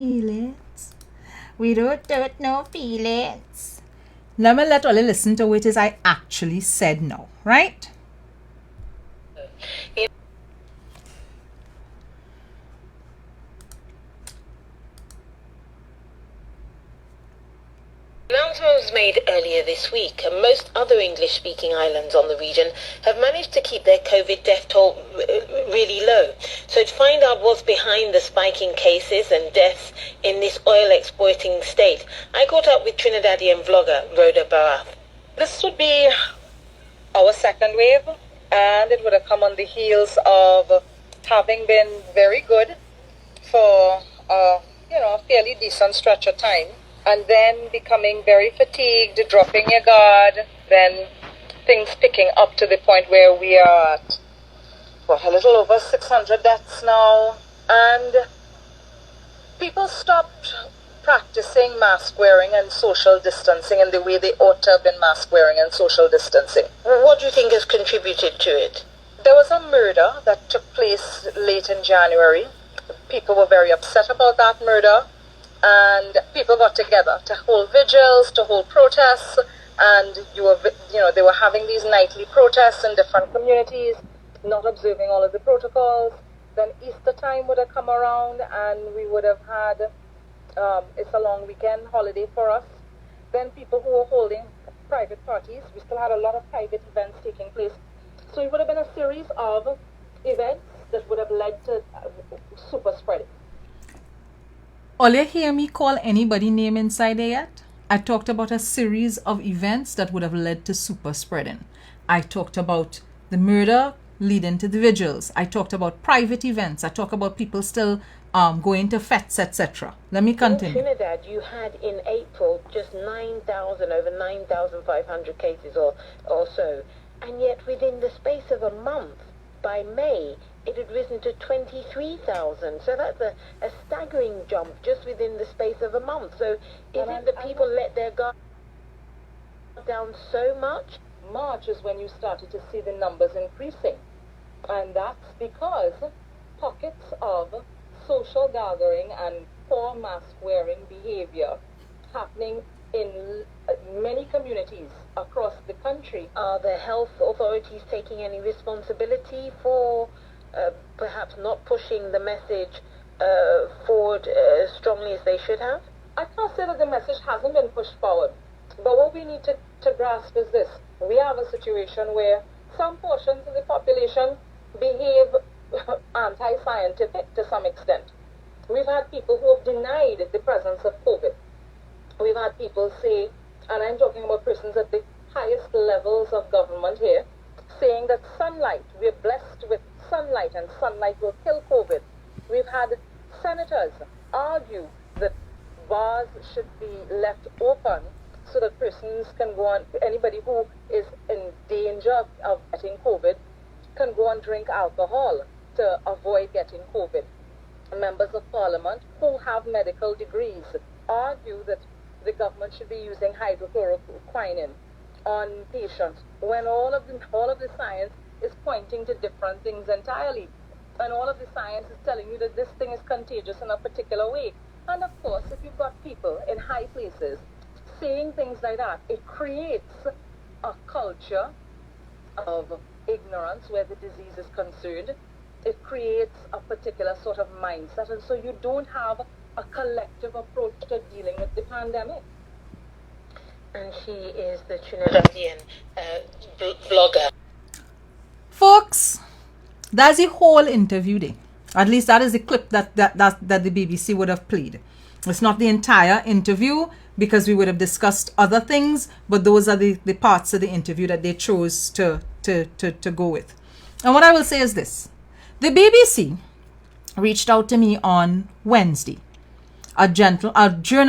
Feelings. We don't no feelings. Let me let Ollie listen to what it is I actually said now, right? The announcement was made earlier this week, and most other English-speaking islands on the region have managed to keep their COVID death toll really low. So to find out what's behind the spiking cases and deaths in this oil-exploiting state, I caught up with Trinidadian vlogger Rhoda Bharath-A. This would be our second wave, and it would have come on the heels of having been very good for a fairly decent stretch of time, and then becoming very fatigued, dropping your guard, then things picking up to the point where we are at, a little over 600 deaths now, and people stopped practicing mask wearing and social distancing in the way they ought to have been mask wearing and social distancing. What do you think has contributed to it? There was a murder that took place late in January. People were very upset about that murder, and people got together to hold vigils, to hold protests, and they were having these nightly protests in different communities, not observing all of the protocols. Then Easter time would have come around, and we would have had it's a long weekend holiday for us. Then people who were holding private parties, we still had a lot of private events taking place. So it would have been a series of events that would have led to super spreading. All you hear me call anybody name inside there yet? I talked about a series of events that would have led to super spreading. I talked about the murder leading to the vigils. I talked about private events. I talked about people still going to fetes, etc. Let me continue. In Trinidad, you had in April just over 9,500 cases or so. And yet within the space of a month, by May, it had risen to 23,000. So that's a staggering jump just within the space of a month. So is it that people let their guard down so much? March is when you started to see the numbers increasing. And that's because pockets of social gathering and poor mask wearing behavior happening in many communities across the country. Are the health authorities taking any responsibility for perhaps not pushing the message forward as strongly as they should have? I can't say that the message hasn't been pushed forward, but what we need to grasp is this. We have a situation where some portions of the population behave anti-scientific to some extent. We've had people who have denied the presence of COVID. We've had people say, and I'm talking about persons at the highest levels of government here, saying that sunlight, we're blessed with sunlight and sunlight will kill COVID. We've had senators argue that bars should be left open so that persons can go on, anybody who is in danger of getting COVID can go and drink alcohol to avoid getting COVID. Members of Parliament who have medical degrees argue that the government should be using hydrochloroquine on patients when all of the science is pointing to different things entirely. And all of the science is telling you that this thing is contagious in a particular way. And of course, if you've got people in high places saying things like that, it creates a culture of ignorance where the disease is concerned. It creates a particular sort of mindset, and so you don't have a collective approach to dealing with the pandemic. And she is the Trinidadian blogger. Folks, that's the whole interview there. At least that is the clip that the BBC would have played. It's not the entire interview because we would have discussed other things, but those are the parts of the interview that they chose to go with. And what I will say is this. The BBC reached out to me on Wednesday. A journalist